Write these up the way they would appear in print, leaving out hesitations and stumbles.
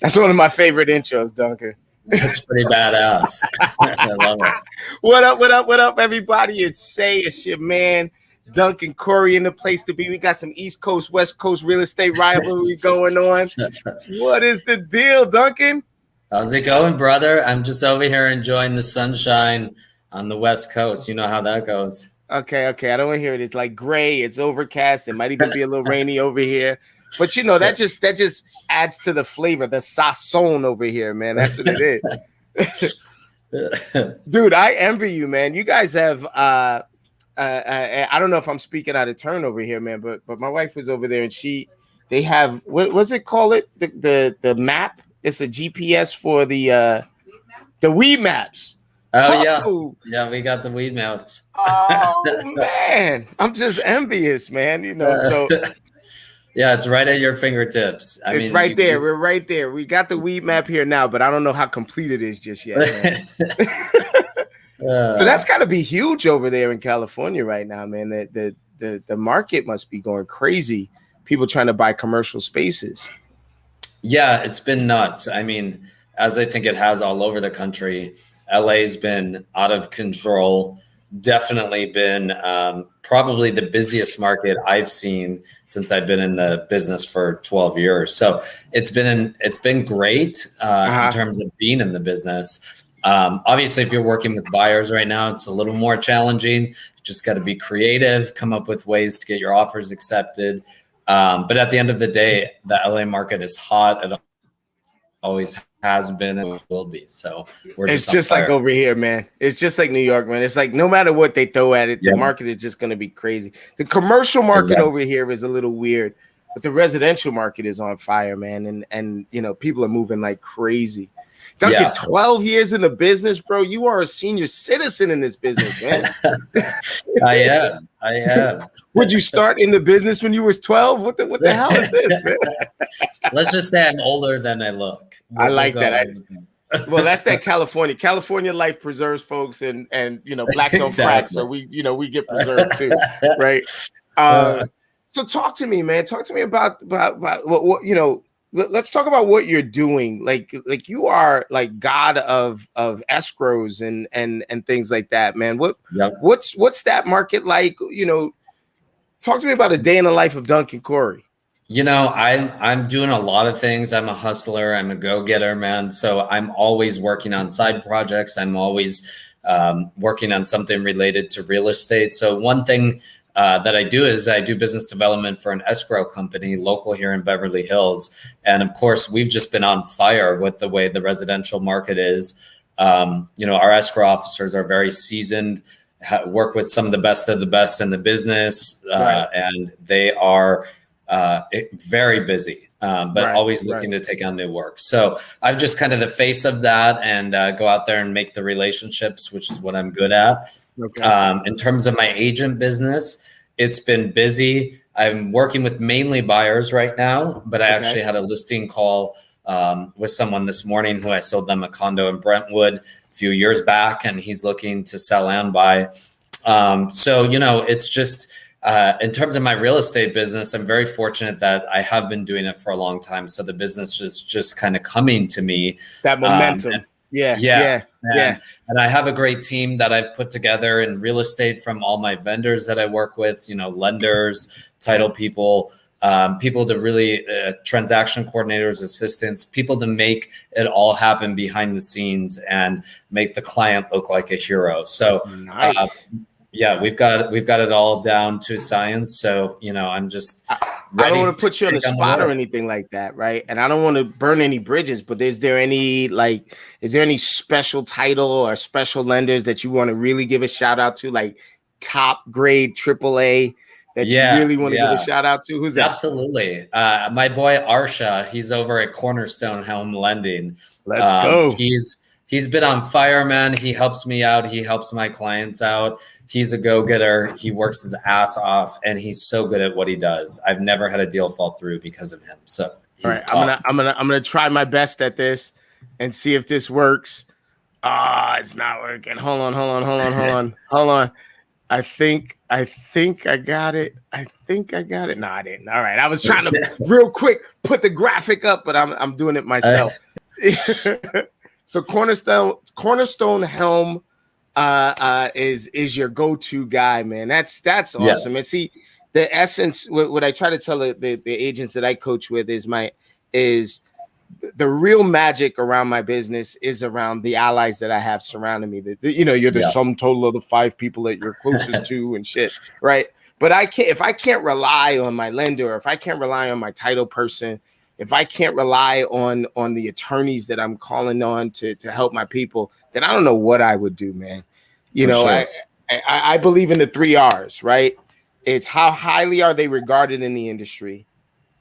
That's one of my favorite intros, Duncan. That's pretty badass. I love it. What up, what up, what up, everybody? It's your man, Duncan Cory in the place to be. We got some East Coast, West Coast real estate rivalry going on. What is the deal, Duncan? How's it going, brother? I'm just over here enjoying the sunshine on the West Coast. You know how that goes. Okay. I don't want to hear it. It's like gray. It's overcast. It might even be a little rainy over here. But you know, that just adds to the flavor, the sazon over here, man. That's what it is. Dude, I envy you, man. You guys have I don't know if I'm speaking out of turn over here, man, but my wife was over there and they have what's it called? The map. It's a GPS for the weed maps. Oh, yeah, we got the weed maps. Oh man, I'm just envious, man. You know, so yeah, it's right at your fingertips. It's right there. We're right there. We got the weed map here now, but I don't know how complete it is just yet. Man. So that's got to be huge over there in California right now, man. The market must be going crazy. People trying to buy commercial spaces. Yeah, it's been nuts. I mean, as I think it has all over the country, LA's been out of control. Definitely been probably the busiest market I've seen since I've been in the business for 12 years. So it's been great in terms of being in the business. Obviously, if you're working with buyers right now, it's a little more challenging. You just got to be creative, come up with ways to get your offers accepted. But at the end of the day, the LA market is hot. It always has been and will be. So it's just like over here, man. It's just like New York, man. It's like no matter what they throw at it, the market is just going to be crazy. The commercial market over here is a little weird, but the residential market is on fire, man. And you know, people are moving like crazy. Duncan, 12 years in the business, bro. You are a senior citizen in this business, man. I am. Would you start in the business when you was 12? What the hell is this, man? Let's just say I'm older than I look. I like that. Well, that's that California life preserves folks, and you know, black don't crack, so we get preserved too, right? So talk to me, man. Talk to me about what you know. Let's talk about what you're doing. Like you are like God of escrows and things like that, man. What's that market like? You know, talk to me about a day in the life of Duncan Cory. You know, I'm doing a lot of things. I'm a hustler. I'm a go-getter, man. So I'm always working on side projects. I'm always working on something related to real estate. So one thing that I do is I do business development for an escrow company local here in Beverly Hills. And of course, we've just been on fire with the way the residential market is. You know, our escrow officers are very seasoned, work with some of the best in the business, and they are very busy, but always looking to take on new work. So I'm just kind of the face of that and go out there and make the relationships, which is what I'm good at. In terms of my agent business, it's been busy. I'm working with mainly buyers right now, but I actually had a listing call with someone this morning who I sold them a condo in Brentwood a few years back, and he's looking to sell and buy. So, you know, it's just in terms of my real estate business, I'm very fortunate that I have been doing it for a long time. So the business is just kind of coming to me. That momentum. Yeah. And I have a great team that I've put together in real estate from all my vendors that I work with, you know, lenders, title people, people to really transaction coordinators, assistants, people to make it all happen behind the scenes and make the client look like a hero. So yeah, we've got it all down to science. So, you know, I'm just I don't want to put you on the spot or anything like that, right? And I don't want to burn any bridges, but is there any special title or special lenders that you want to really give a shout out to, like top grade AAA that you really want to give a shout out to? Who's that? Absolutely. My boy Arsha, he's over at Cornerstone Home Lending. Let's go. He's been on fire, man. He helps me out. He helps my clients out. He's a go-getter. He works his ass off, and he's so good at what he does. I've never had a deal fall through because of him. So he's awesome. I'm gonna try my best at this and see if this works. It's not working. Hold on. I think I got it. I think I got it. No, I didn't. All right. I was trying to real quick put the graphic up, but I'm doing it myself. So Cornerstone Helm is your go-to guy, man. That's awesome. Yeah. And see, the essence, what I try to tell the agents that I coach with is the real magic around my business is around the allies that I have surrounding me. That you're the sum total of the 5 people that you're closest to and shit, right? But if I can't rely on my lender, or if I can't rely on my title person, if I can't rely on the attorneys that I'm calling on to help my people, then I don't know what I would do, man. Sure. I believe in the 3 R's, right? It's how highly are they regarded in the industry,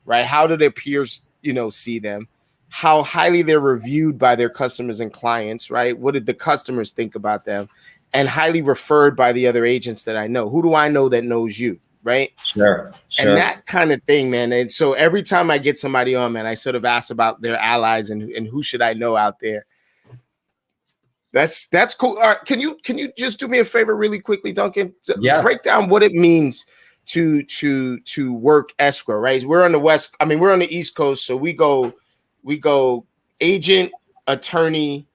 right? How do their peers, see them? How highly they're reviewed by their customers and clients, right? What did the customers think about them? And highly referred by the other agents that I know. Who do I know that knows you, right? Sure. And that kind of thing, man. And so every time I get somebody on, man, I sort of ask about their allies and who should I know out there. That's cool. All right, can you just do me a favor really quickly, Duncan? Break down what it means to work escrow, right? We're on the East Coast, so we go agent, attorney,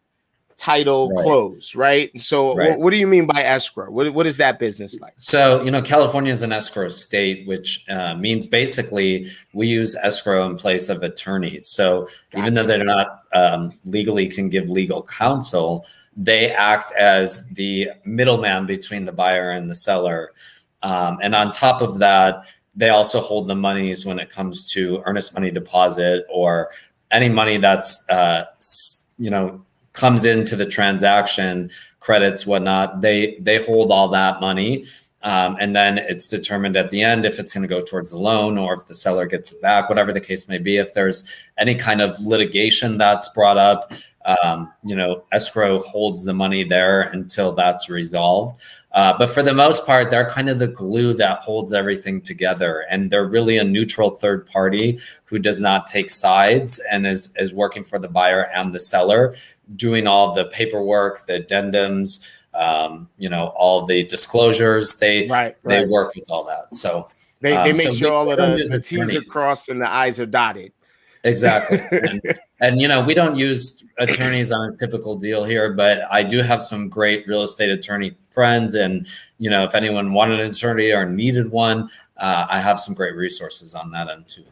title, close, right? So what do you mean by escrow? What is that business like? So, California is an escrow state, which means basically we use escrow in place of attorneys. So even though they're not legally can give legal counsel, they act as the middleman between the buyer and the seller. And on top of that, they also hold the monies when it comes to earnest money deposit or any money that's, comes into the transaction, credits, whatnot. They hold all that money. And then it's determined at the end if it's going to go towards the loan or if the seller gets it back, whatever the case may be. If there's any kind of litigation that's brought up, escrow holds the money there until that's resolved. But for the most part, they're kind of the glue that holds everything together. And they're really a neutral third party who does not take sides and is working for the buyer and the seller, doing all the paperwork, the addendums, all the disclosures. They work with all that. So they make sure all of the T's are crossed and the I's are dotted. Exactly. And we don't use attorneys on a typical deal here, but I do have some great real estate attorney friends. And, if anyone wanted an attorney or needed one, I have some great resources on that end too.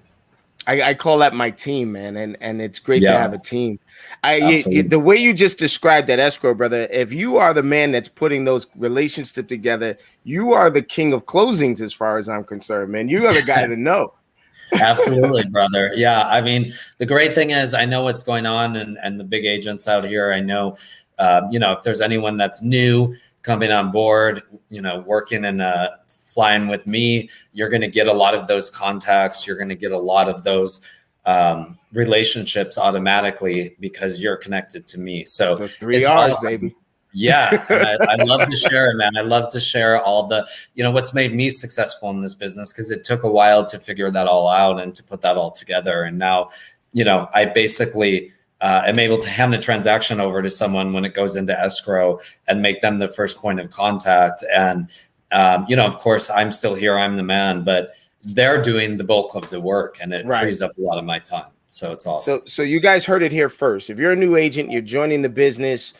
I call that my team, man. And it's great to have a team. The way you just described that escrow, brother, if you are the man that's putting those relationships together, you are the king of closings as far as I'm concerned, man. You are the guy to know. Absolutely, brother. Yeah. I mean, the great thing is I know what's going on and the big agents out here. I know, if there's anyone that's new coming on board, working and flying with me, you're going to get a lot of those contacts. You're going to get a lot of those relationships automatically because you're connected to me. So those 3 R's, awesome. Baby. Yeah. I love to share it, man. I love to share all the, what's made me successful in this business, because it took a while to figure that all out and to put that all together. And now, I basically am able to hand the transaction over to someone when it goes into escrow and make them the first point of contact. And, of course, I'm still here. I'm the man, but they're doing the bulk of the work, and it frees up a lot of my time. So it's awesome. So you guys heard it here first. If you're a new agent, you're joining the business,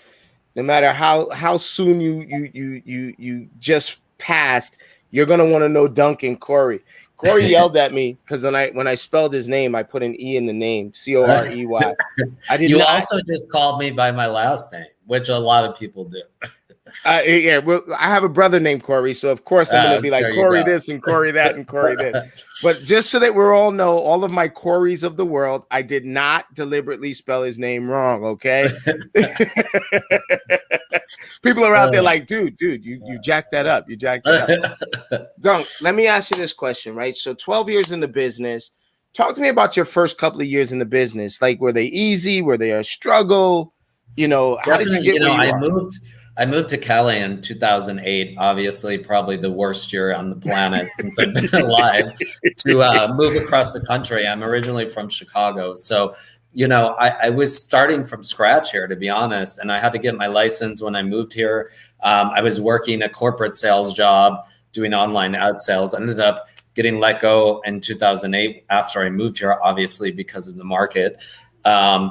no matter how soon you just passed, you're gonna want to know Duncan Cory. Cory yelled at me because when I spelled his name, I put an E in the name, Corey. You also just called me by my last name, which a lot of people do. Well, I have a brother named Cory, so of course I'm going to be like Cory this and Cory that and Cory this. But just so that we all know, all of my Corys of the world, I did not deliberately spell his name wrong, okay? People are out there like, dude, you jacked that up. You jacked that up. Dunk, let me ask you this question, right? So 12 years in the business. Talk to me about your first couple of years in the business. Like, were they easy? Were they a struggle? How did you get where you are? I moved to Cali in 2008, obviously probably the worst year on the planet since I've been alive, to move across the country. I'm originally from Chicago. So, I was starting from scratch here, to be honest, and I had to get my license when I moved here. I was working a corporate sales job, doing online ad sales. I ended up getting let go in 2008 after I moved here, obviously because of the market.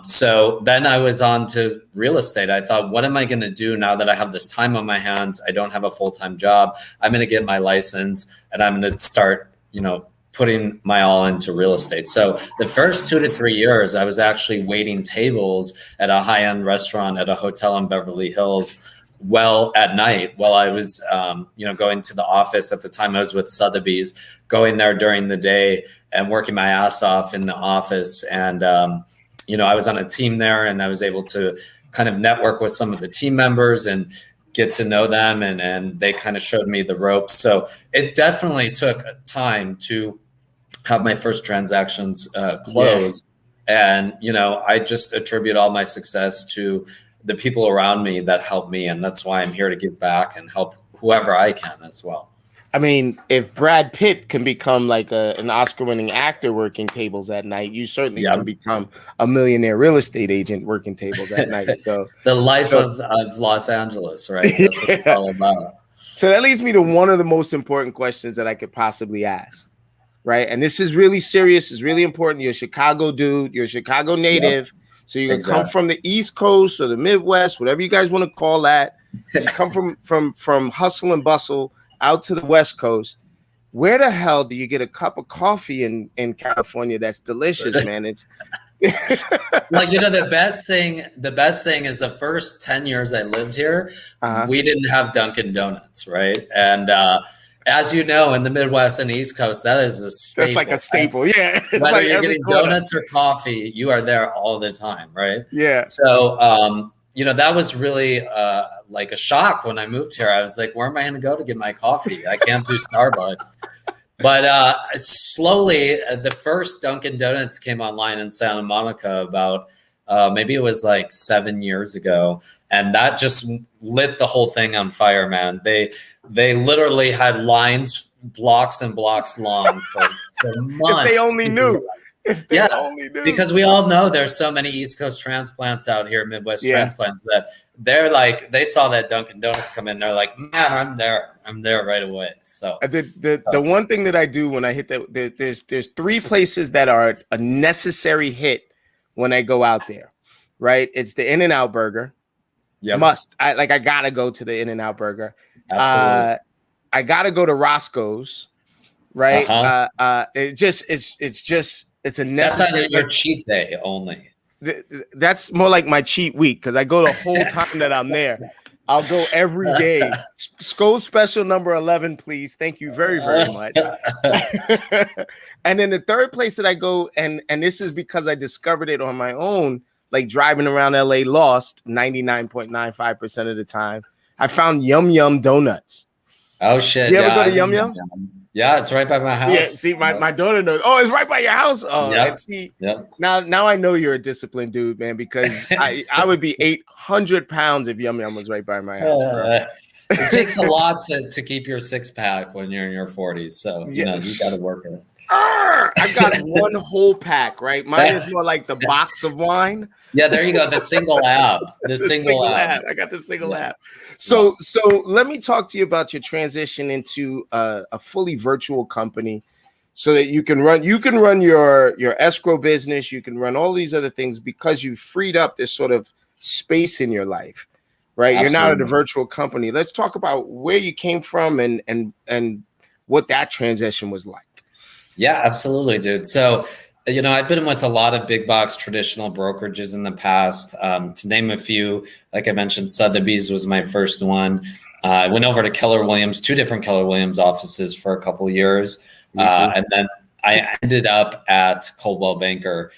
So then I was on to real estate. I thought, what am I going to do now that I have this time on my hands? I don't have a full-time job. I'm going to get my license and I'm going to start, putting my all into real estate. So the first 2 to 3 years, I was actually waiting tables at a high-end restaurant at a hotel in Beverly Hills at night while I was, going to the office. At the time I was with Sotheby's, going there during the day and working my ass off in the office. And, I was on a team there and I was able to kind of network with some of the team members and get to know them. And they kind of showed me the ropes. So it definitely took time to have my first transactions close. Yeah. And, I just attribute all my success to the people around me that helped me. And that's why I'm here to give back and help whoever I can as well. I mean, if Brad Pitt can become like an Oscar-winning actor working tables at night, you certainly can become a millionaire real estate agent working tables at night. So the life of Los Angeles, right? That's what it's all about. So that leads me to one of the most important questions that I could possibly ask, right? And this is really serious. It's really important. You're a Chicago dude. You're a Chicago native. Yep. So you can come from the East Coast or the Midwest, whatever you guys want to call that. You come from hustle and bustle out to the West Coast. Where the hell do you get a cup of coffee in California that's delicious, man? It's well, the best thing is the first 10 years I lived here, we didn't have Dunkin' Donuts, right? And as you know, in the Midwest and East Coast, that is a staple. That's like a staple, yeah. It's whether you're getting donuts or coffee, you are there all the time, right? Yeah. So, that was really like a shock when I moved here. I was like, where am I going to go to get my coffee? I can't do Starbucks. But slowly, the first Dunkin' Donuts came online in Santa Monica about maybe it was like 7 years ago. And that just lit the whole thing on fire, man. They literally had lines blocks and blocks long for months. If they only knew. Because we all know there's so many East Coast transplants out here, Midwest transplants, that they're like, they saw that Dunkin' Donuts come in, they're like, man, I'm there right away. So the one thing that I do when I hit there's 3 places that are a necessary hit when I go out there, right? It's the In-N-Out Burger. Yep. I gotta go to the In-N-Out Burger. Absolutely. I gotta go to Roscoe's, right? It's a necessary. That's not your cheat day only. That's more like my cheat week because I go the whole time that I'm there. I'll go every day. Skull special number 11, please. Thank you very, very much. And then the third place that I go, and this is because I discovered it on my own, like driving around LA lost 99.95% of the time, I found Yum Yum Donuts. Oh, shit. You ever go to Yum Yum? Yeah, it's right by my house. Yeah, see, my daughter knows. Oh, it's right by your house. Oh, and see, now I know you're a disciplined dude, man, because I would be 800 pounds if Yum Yum was right by my house. It takes a lot to keep your 6-pack when you're in your 40s. So, you got to work it. I got one whole pack, right? Mine is more like the box of wine. Yeah, there you go. The single app. The single app. I got the single app. So let me talk to you about your transition into a fully virtual company, so that you can run your escrow business, you can run all these other things because you've freed up this sort of space in your life, right? Absolutely. You're now at a virtual company. Let's talk about where you came from and what that transition was like. Yeah, absolutely, dude. So, I've been with a lot of big box traditional brokerages in the past. To name a few, like I mentioned, Sotheby's was my first one. I went over to Keller Williams, 2 different Keller Williams offices for a couple years. And then I ended up at Coldwell Banker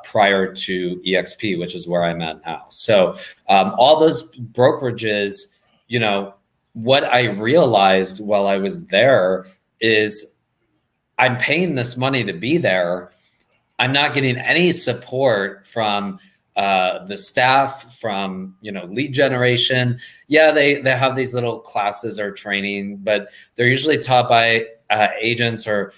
prior to EXP, which is where I'm at now. So all those brokerages, what I realized while I was there is I'm paying this money to be there. I'm not getting any support from the staff, from lead generation. Yeah, they have these little classes or training, but they're usually taught by agents or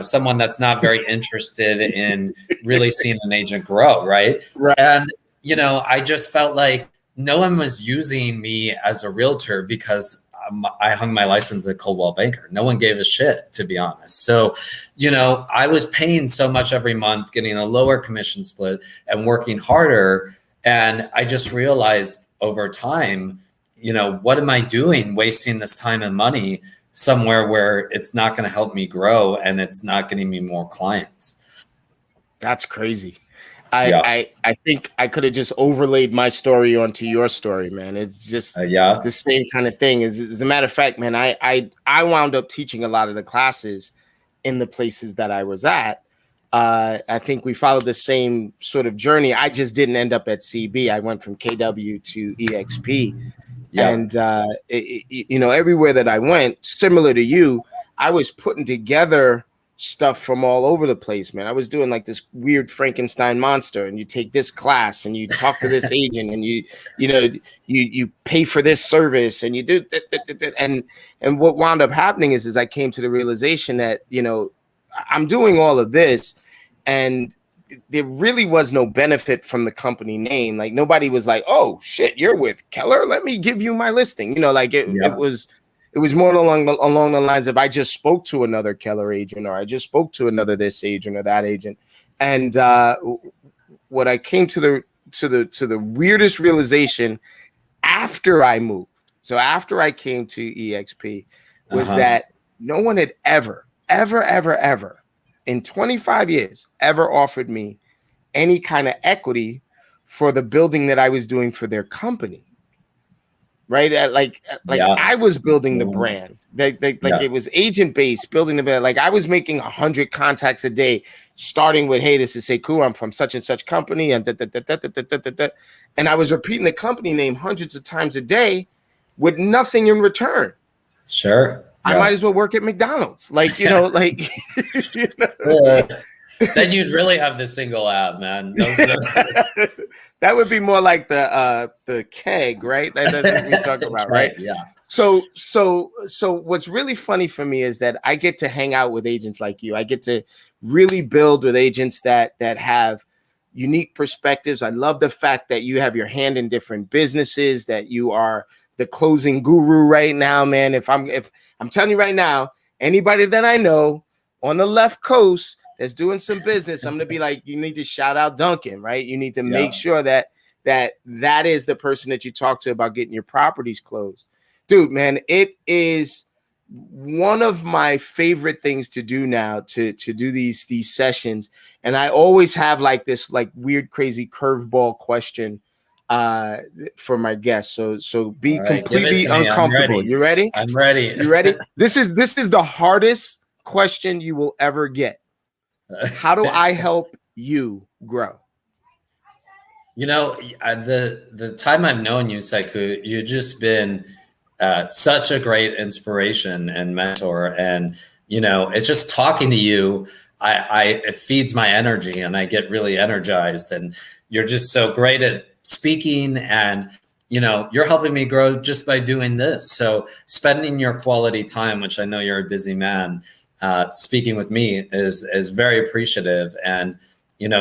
someone that's not very interested in really seeing an agent grow, right? Right. And I just felt like no one was using me as a realtor because I hung my license at Coldwell Banker. No one gave a shit, to be honest. So, I was paying so much every month, getting a lower commission split and working harder. And I just realized over time, what am I doing wasting this time and money somewhere where it's not going to help me grow and it's not getting me more clients? That's crazy. I think I could have just overlaid my story onto your story, man. It's just the same kind of thing. As a matter of fact, man, I wound up teaching a lot of the classes in the places that I was at. I think we followed the same sort of journey. I just didn't end up at CB. I went from KW to EXP. Yeah. And, everywhere that I went, similar to you, I was putting together stuff from all over the place, man. I was doing like this weird Frankenstein monster, and you take this class and you talk to this agent and you pay for this service and you do and what wound up happening is I came to the realization that, I'm doing all of this and there really was no benefit from the company name. Like nobody was like, oh shit, you're with Keller, let me give you my listing. It was more along the lines of I just spoke to another Keller agent, or I just spoke to another this agent or that agent. And what I came to the weirdest realization after I moved, so after I came to EXP, was that no one had ever in 25 years ever offered me any kind of equity for the building that I was doing for their company. Right. I was building the brand. It was agent based, building the brand. Like I was making 100 contacts a day, starting with, hey, this is Sekou, I'm from such and such company. And and I was repeating the company name hundreds of times a day with nothing in return. Sure. I might as well work at McDonald's. Then you'd really have the single ad, man. That would be more like the keg, right? That's what we talk about, right? Yeah. So what's really funny for me is that I get to hang out with agents like you. I get to really build with agents that have unique perspectives. I love the fact that you have your hand in different businesses, that you are the closing guru right now, man. If I'm telling you right now, anybody that I know on the left coast that's doing some business, I'm going to be like, you need to shout out Duncan, right? You need to make sure that is the person that you talk to about getting your properties closed. Dude, man, it is one of my favorite things to do now to do these sessions. And I always have like this like weird, crazy curveball question for my guests. So be completely uncomfortable. You ready? I'm ready. You ready? This is the hardest question you will ever get. How do I help you grow? The time I've known you, Sekou, you've just been such a great inspiration and mentor. And, it's just talking to you. It feeds my energy and I get really energized. And you're just so great at speaking and, you're helping me grow just by doing this. So spending your quality time, which I know you're a busy man, speaking with me is very appreciative. And,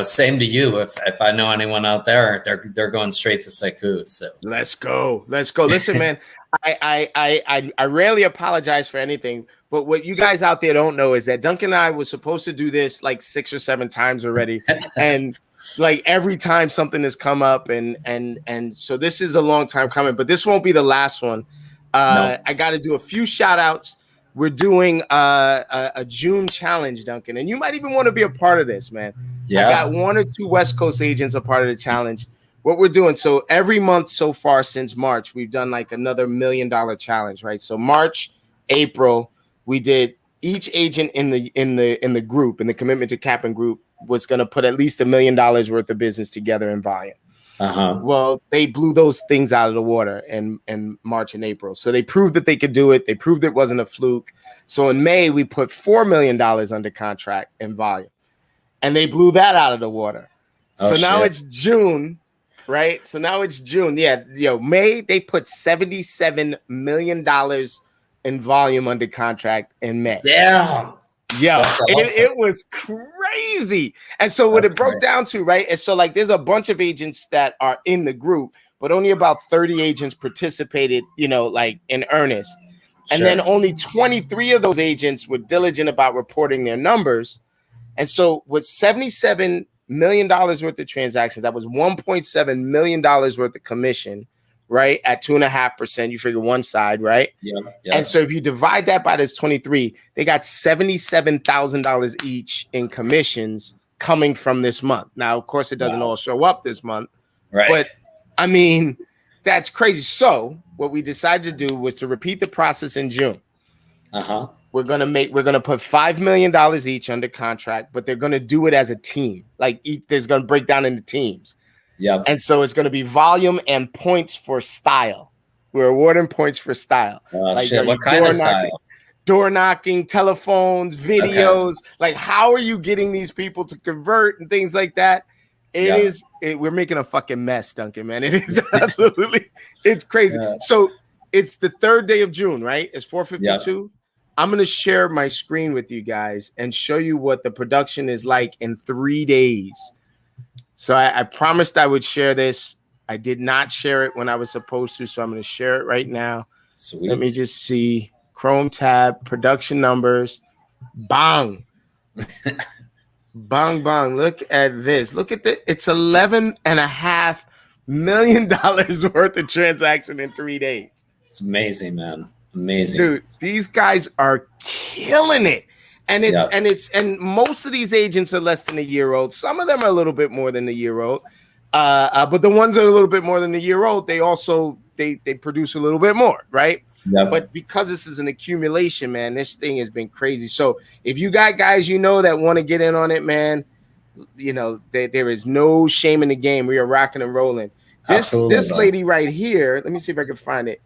same to you. If I know anyone out there, they're going straight to Sekou. So let's go. Listen, man, I rarely apologize for anything, but what you guys out there don't know is that Duncan and I was supposed to do this like 6 or 7 times already. And like every time something has come up and so this is a long time coming, but this won't be the last one. No. I got to do a few shout outs. We're doing a June challenge, Duncan, and you might even want to be a part of this, man. Yeah. I got 1 or 2 West Coast agents a part of the challenge. What we're doing, so every month so far since March, we've done like another $1 million challenge, right? So March, April, we did each agent in the group, in the Commitment to Cap'n group, was going to put at least $1 million worth of business together in volume. Well, they blew those things out of the water in March and April. So they proved that they could do it. They proved it wasn't a fluke. So in May, we put $4 million under contract in volume. And they blew that out of the water. So now it's June, right? So now it's June. Yeah, May, they put $77 million in volume under contract in May. Yeah. Yeah, That's awesome. it was crazy. And so what it broke down to, right, is so like there's a bunch of agents that are in the group, but only about 30 agents participated, like in earnest. And then only 23 of those agents were diligent about reporting their numbers. And so with $77 million worth of transactions, that was $1.7 million worth of commission, right? At 2.5%, you figure one side, right? Yeah. And so if you divide that by this 23, they got $77,000 each in commissions coming from this month. Now, of course, it doesn't all show up this month, right? But I mean, that's crazy. So what we decided to do was to repeat the process in June. We're gonna put $5 million each under contract, but they're gonna do it as a team. Like there's gonna break down into teams. Yeah. And so it's gonna be volume and points for style. We're awarding points for style. Shit. What kind of style? Door knocking, telephones, videos. Okay. Like, how are you getting these people to convert and things like that? We're making a fucking mess, Duncan, man. It is absolutely, it's crazy. Yeah. So it's the third day of June, right? It's 4:52. Yep. I'm going to share my screen with you guys and show you what the production is like in 3 days. So I promised I would share this. I did not share it when I was supposed to, so I'm going to share it right now. Sweet. Let me just see. Chrome tab, production numbers. Bang. Bang, bang. Look at this. Look at it's $11.5 million worth of transaction in 3 days. It's amazing, man. Amazing. Dude, these guys are killing it. And and most of these agents are less than a year old. Some of them are a little bit more than a year old. But the ones that are a little bit more than a year old, they also they produce a little bit more, right? Yep. But because this is an accumulation, man, this thing has been crazy. So if you got guys that want to get in on it, man, there is no shame in the game. We are rocking and rolling. This lady right here, let me see if I can find it.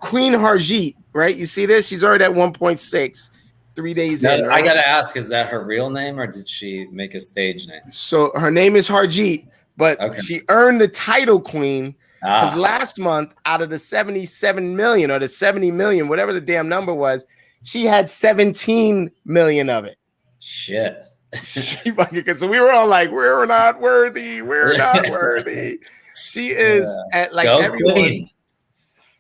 Queen Harjeet, right? You see this? She's already at 1.6, 3 days in. Right? I gotta ask, is that her real name or did she make a stage name? So her name is Harjeet, but she earned the title queen because last month, out of the 77 million or the 70 million, whatever the damn number was, she had 17 million of it. Shit. So we were all like, we're not worthy. We're not worthy. She is at like everyone. Queen.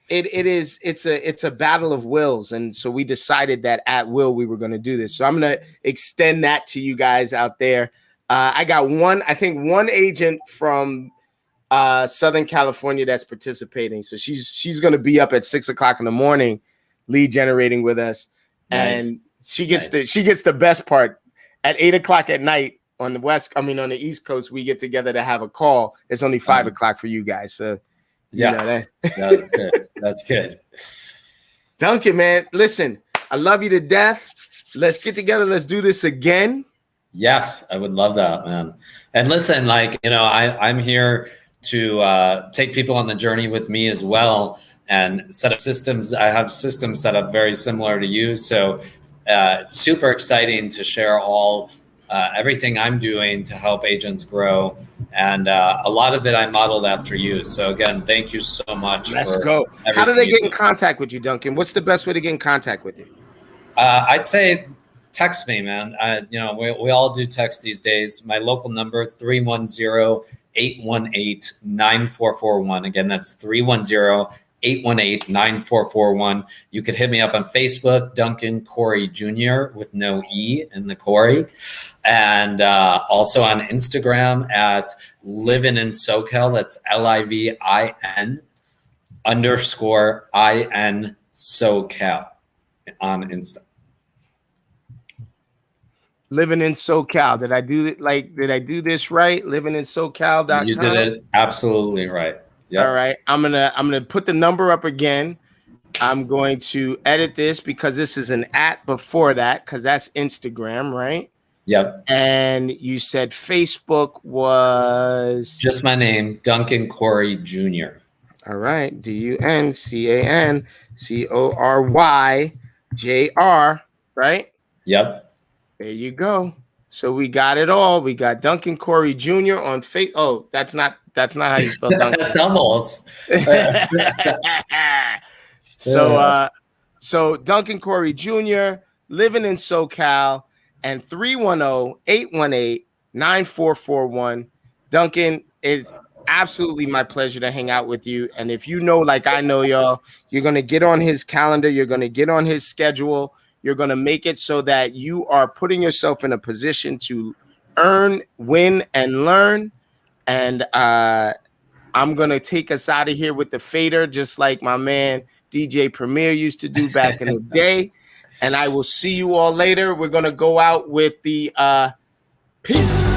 It's a battle of wills. And so we decided that at will we were going to do this. So I'm going to extend that to you guys out there. I got one agent from Southern California that's participating. So she's going to be up at 6 o'clock in the morning, lead generating with us. Nice. And she gets the best part at 8 o'clock at night on the East Coast. We get together to have a call. It's only 5 o'clock for you guys. So that's good. That's good. Duncan, man, listen, I love you to death. Let's get together. Let's do this again. Yes, I would love that, man. And listen, I'm here to take people on the journey with me as well and set up systems. I have systems set up very similar to you. So it's super exciting to share everything I'm doing to help agents grow. And a lot of it I modeled after you. So again, thank you so much. Let's go. How do they get in contact with you, Duncan? What's the best way to get in contact with you? I'd say text me, man. We all do text these days. My local number, 310-818-9441. Again, that's 310-818-9441. You could hit me up on Facebook, Duncan Cory Jr. with no E in the Cory. And also on Instagram at Livin' in SoCal. That's LIVIN_IN SoCal on Insta. Living in SoCal. Did I do this right? Living in SoCal.com. You did it absolutely right. Yep. All right. I'm gonna put the number up again. I'm going to edit this because this is an @ before that, because that's Instagram, right? Yep. And you said Facebook was just my name, Duncan Cory Jr. All right. DuncanCoryJr, right? Yep. There you go. So we got it all. We got Duncan Cory Jr. on Facebook. Oh, that's not how you spell Duncan. That's almost. So Duncan Cory Jr. living in SoCal, and 310-818-9441. Duncan, it's absolutely my pleasure to hang out with you. And if you know, like I know y'all, you're going to get on his calendar. You're going to get on his schedule. You're going to make it so that you are putting yourself in a position to earn, win, and learn. And I'm going to take us out of here with the fader, just like my man DJ Premier used to do back in the day. And I will see you all later. We're going to go out with the peace.